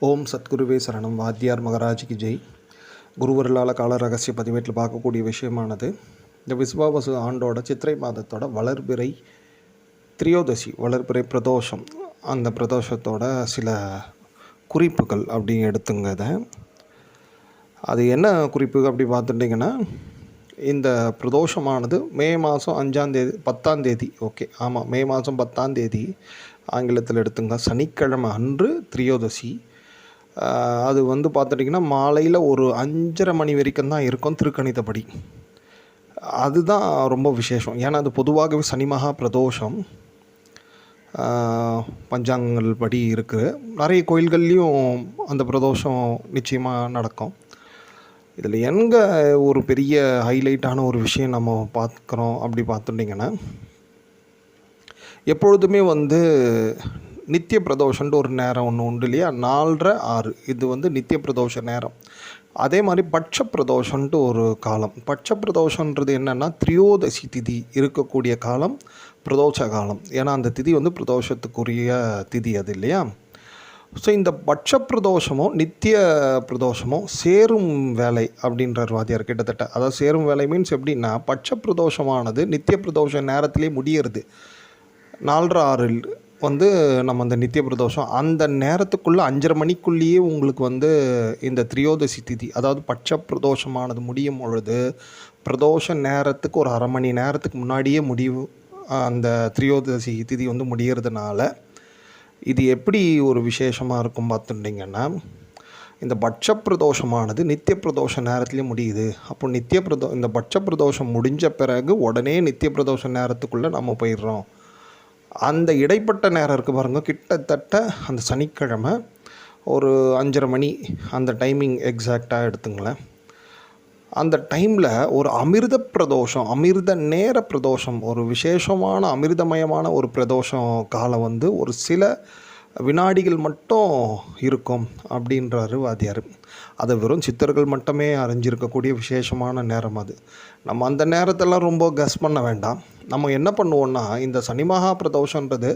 ஓம் சத்குருவே சரணம். வாத்தியார் மகராஜிக்கு ஜெய். குருவருளால் கால ரகசிய பதிவேட்டில் பார்க்கக்கூடிய விஷயமானது இந்த விஸ்வாவசு ஆண்டோட சித்திரை மாதத்தோட வளர்பிறை திரியோதசி, வளர்பிறை பிரதோஷம், அந்த பிரதோஷத்தோட சில குறிப்புகள் அப்படி எடுத்துங்க. அது என்ன குறிப்பு அப்படி பார்த்துட்டிங்கன்னா, இந்த பிரதோஷமானது மே மாதம் 5ஆம் தேதி 10ஆம் தேதி, ஓகே ஆமாம், மே மாதம் 10ஆம் தேதி ஆங்கிலத்தில் எடுத்துங்க, சனிக்கிழமை அன்று திரியோதசி. அது பார்த்துட்டிங்கன்னா மாலையில் ஒரு 5:30 மணி வரைக்கும் தான் இருக்கும் திருக்கணிதப்படி. அதுதான் ரொம்ப விசேஷம். ஏன்னா அது பொதுவாகவே சனி மகா பிரதோஷம் பஞ்சாங்கங்கள் படி இருக்குது. நிறைய கோயில்கள்லேயும் அந்த பிரதோஷம் நிச்சயமாக நடக்கும். இதில் எங்கே ஒரு பெரிய ஹைலைட்டான ஒரு விஷயம் நம்ம பார்க்குறோம் அப்படி பார்த்துட்டிங்கன்னா, எப்பொழுதுமே நித்திய பிரதோஷன்ட்டு ஒரு நேரம் ஒன்று உண்டு இல்லையா, 4:30 6, இது நித்திய பிரதோஷ நேரம். அதே மாதிரி பட்ச பிரதோஷன்ட்டு ஒரு காலம். பட்ச பிரதோஷன்றது என்னென்னா, திரியோதசி திதி இருக்கக்கூடிய காலம் பிரதோஷ காலம். ஏன்னா அந்த திதி பிரதோஷத்துக்குரிய திதி அது இல்லையா. ஸோ இந்த பட்ச பிரதோஷமோ நித்திய பிரதோஷமோ சேரும் வேலை அப்படின்றார் வாத்தியார் கிட்டத்தட்ட. அதாவது சேரும் வேலை மீன்ஸ் எப்படின்னா, பட்ச பிரதோஷமானது நித்திய பிரதோஷ நேரத்திலே முடியறது. 4:30 6 நம்ம அந்த நித்திய பிரதோஷம் அந்த நேரத்துக்குள்ளே 5:30 மணிக்குள்ளேயே உங்களுக்கு இந்த திரியோதசி திதி, அதாவது பட்ச பிரதோஷமானது முடியும் பொழுது பிரதோஷ நேரத்துக்கு ஒரு 1/2 மணி நேரத்துக்கு முன்னாடியே முடிவு அந்த திரியோதசி திதி முடியறதுனால இது எப்படி ஒரு விசேஷமாக இருக்கும் பார்த்துட்டிங்கன்னா, இந்த பட்ச பிரதோஷமானது நித்திய பிரதோஷ நேரத்துலேயே முடியுது. அப்போ இந்த பட்ச பிரதோஷம் முடிஞ்ச பிறகு உடனே நித்திய பிரதோஷ நேரத்துக்குள்ளே நம்ம போயிடுறோம். அந்த இடைப்பட்ட நேரம் இருக்குது பாருங்கள், கிட்டத்தட்ட அந்த சனிக்கிழமை ஒரு 5:30 மணி அந்த டைமிங் எக்ஸாக்டாக எடுத்துங்களேன். அந்த டைமில் ஒரு அமிர்த பிரதோஷம், அமிர்த நேர பிரதோஷம், ஒரு விசேஷமான அமிர்தமயமான ஒரு பிரதோஷம் காலம் ஒரு சில வினாடிகள் மட்டும் இருக்கும் அப்படின்றாரு வாத்தியார். அதை வெறும் சித்தர்கள் மட்டுமே அறிஞ்சிருக்கக்கூடிய விசேஷமான நேரம் அது. நம்ம அந்த நேரத்தெல்லாம் ரொம்ப கஸ் பண்ண வேண்டாம். நம்ம என்ன பண்ணுவோன்னா, இந்த சனி மகா பிரதோஷன்றது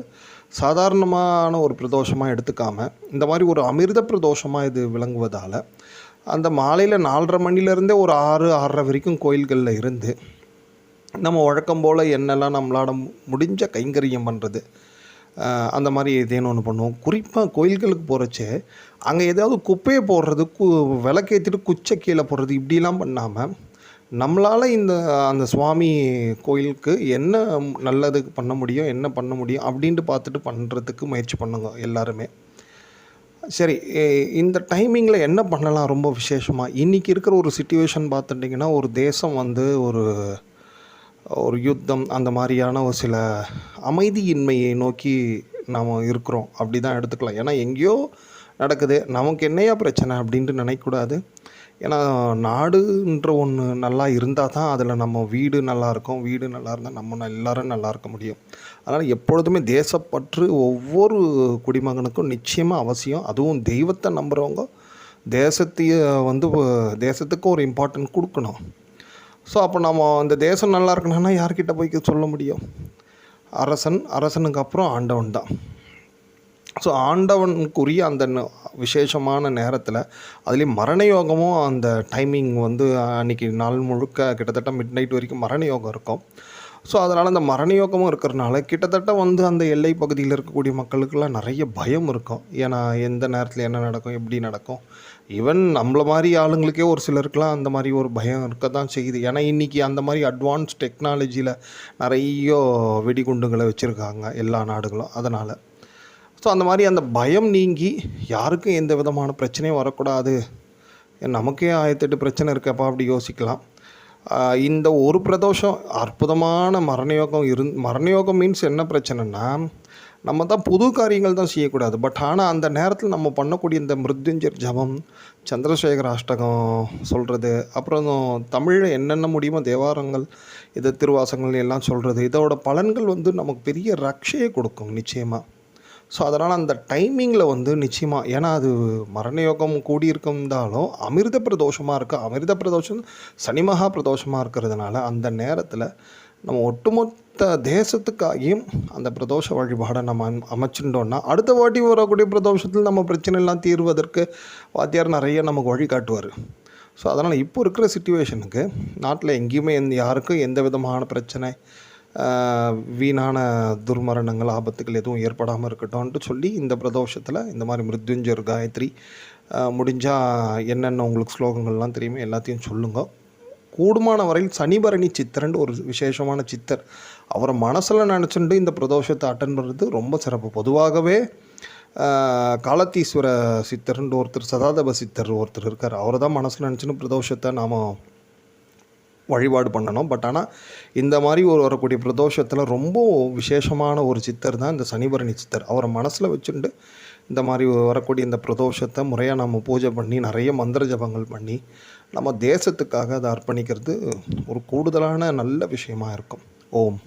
சாதாரணமான ஒரு பிரதோஷமாக எடுத்துக்காமல் இந்த மாதிரி ஒரு அமிர்த பிரதோஷமாக இது விளங்குவதால் அந்த மாலையில் 4:30 மணிலேருந்தே ஒரு 6 6:30 வரைக்கும் கோயில்களில் இருந்து நம்ம வழக்கம் போல் என்னெல்லாம் நம்மளால் முடிஞ்ச கைங்கரியம் பண்ணுறது, அந்த மாதிரி ஏதேன்னு ஒன்று பண்ணுவோம். குறிப்பாக கோயில்களுக்கு போகிறச்சே அங்கே ஏதாவது குப்பையை போடுறது, விளக்கேற்றிட்டு குச்சை கீழே போடுறது, இப்படிலாம் பண்ணாமல் நம்மளால் அந்த சுவாமி கோயிலுக்கு என்ன நல்லது பண்ண முடியும், என்ன பண்ண முடியும் அப்படின்ட்டு பார்த்துட்டு பண்ணுறதுக்கு முயற்சி பண்ணுங்க எல்லாருமே. சரி, இந்த டைமிங்கில் என்ன பண்ணலாம் ரொம்ப விசேஷமாக? இன்றைக்கி இருக்கிற ஒரு சிச்சுவேஷன் பார்த்துட்டிங்கன்னா, ஒரு தேசம் ஒரு யுத்தம் அந்த மாதிரியான ஒரு சில அமைதியின்மையை நோக்கி நாம் இருக்கிறோம் அப்படி தான் எடுத்துக்கலாம். ஏன்னா எங்கேயோ நடக்குது, நமக்கு என்னையா பிரச்சனை அப்படின்ட்டு நினைக்கக்கூடாது. ஏன்னா நாடுன்ற ஒன்று நல்லா இருந்தால் தான் அதில் நம்ம வீடு நல்லாயிருக்கும், வீடு நல்லா இருந்தால் நம்ம எல்லோரும் நல்லா இருக்க முடியும். அதனால் எப்பொழுதுமே தேசப்பற்று ஒவ்வொரு குடிமகனுக்கும் நிச்சயமாக அவசியம். அதுவும் தெய்வத்தை நம்புகிறவங்க தேசத்தையே தேசத்துக்கு ஒரு இம்பார்ட்டன்ட் கொடுக்கணும். ஸோ அப்போ நம்ம அந்த தேசம் நல்லா இருக்கணும்னா யார்கிட்ட போய் சொல்ல முடியும்? அரசனுக்கு அப்புறம் ஆண்டவன் தான். ஸோ ஆண்டவனுக்குரிய அந்த விசேஷமான நேரத்தில் அதுலேயும் மரண யோகமும் அந்த டைமிங் அன்றைக்கி நாள் முழுக்க கிட்டத்தட்ட மிட் நைட் வரைக்கும் மரண யோகம் இருக்கும். ஸோ அதனால் அந்த மரண யோகமும் இருக்கிறனால கிட்டத்தட்ட அந்த எல்லை பகுதியில் இருக்கக்கூடிய மக்களுக்கெல்லாம் நிறைய பயம் இருக்கும். ஏன்னா எந்த நேரத்தில் என்ன நடக்கும், எப்படி நடக்கும். ஈவன் நம்மளை மாதிரி ஆளுங்களுக்கே ஒரு சிலருக்கெலாம் அந்த மாதிரி ஒரு பயம் இருக்க தான் செய்யுது. ஏன்னா இன்றைக்கி அந்த மாதிரி அட்வான்ஸ் டெக்னாலஜியில் நிறைய வெடிகுண்டுகளை வச்சுருக்காங்க எல்லா நாடுகளும். அதனால் ஸோ அந்த மாதிரி அந்த பயம் நீங்கி யாருக்கும் எந்த விதமான பிரச்சனையும் வரக்கூடாது, நமக்கே 1008 பிரச்சனை இருக்கப்பா அப்படி யோசிக்கலாம். இந்த ஒரு பிரதோஷம் அற்புதமான மரணயோகம் மீன்ஸ் என்ன பிரச்சனைனா, நம்ம தான் புது காரியங்கள் தான் செய்யக்கூடாது. பட் ஆனால் அந்த நேரத்தில் நம்ம பண்ணக்கூடிய இந்த மிருத்யுஞ்சர் ஜபம், சந்திரசேகர அஷ்டகம் சொல்கிறது, அப்புறம் தமிழில் என்னென்ன முடியுமோ தேவாரங்கள், இது திருவாசகங்கள் எல்லாம் சொல்கிறது, இதோட பலன்கள் நமக்கு பெரிய ரட்சையை கொடுக்கும் நிச்சயமாக. ஸோ அதனால் அந்த டைமிங்கில் நிச்சயமாக, ஏன்னா அது மரணயோகம் கூடியிருந்தாலும் அமிர்த பிரதோஷமாக இருக்குது. அமிர்த பிரதோஷம் சனி மகா பிரதோஷமாக இருக்கிறதுனால அந்த நேரத்தில் நம்ம ஒட்டுமொத்த தேசத்துக்காகியும் அந்த பிரதோஷ வழிபாடை நம்ம அமைச்சுட்டோன்னா அடுத்த வாட்டி வரக்கூடிய பிரதோஷத்தில் நம்ம பிரச்சனைலாம் தீர்வதற்கு வாத்தியார் நிறைய நமக்கு வழிகாட்டுவார். ஸோ அதனால் இப்போ இருக்கிற சிச்சுவேஷனுக்கு நாட்டில் எங்கேயுமே யாருக்கும் எந்த விதமான பிரச்சனை, வீணான துர்மரணங்கள், ஆபத்துகள் எதுவும் ஏற்படாமல் இருக்கட்டும்ன்ட்டு சொல்லி இந்த பிரதோஷத்தில் இந்த மாதிரி மிருத்யுஞ்சர் காயத்ரி முடிஞ்சால் என்னென்ன உங்களுக்கு ஸ்லோகங்கள்லாம் தெரியுமோ எல்லாத்தையும் சொல்லுங்க. கூடுமான வரையில் சனிபரணி சித்தர்ன்னு ஒரு விசேஷமான சித்தர், அவரை மனசில் நினச்சிட்டு இந்த பிரதோஷத்தை அட்டன் பண்ணுறது ரொம்ப சிறப்பு. பொதுவாகவே காலத்தீஸ்வர சித்தர்ன்ற ஒருத்தர், சதாதப சித்தர் ஒருத்தர் இருக்கார். அவரை தான் மனசில் நினச்சின்னு பிரதோஷத்தை நாம் வழிபாடு பண்ணணும். பட் ஆனால் இந்த மாதிரி வரக்கூடிய பிரதோஷத்தில் ரொம்ப விசேஷமான ஒரு சித்தர் தான் இந்த சனிபரணி சித்தர். அவரை மனசில் வச்சுட்டு இந்த மாதிரி வரக்கூடிய இந்த பிரதோஷத்தை முறையாக நம்ம பூஜை பண்ணி நிறைய மந்திர ஜபங்கள் பண்ணி நம்ம தேசத்துக்காக அதை அர்ப்பணிக்கிறது ஒரு கூடுதலான நல்ல விஷயமா இருக்கும். ஓம்.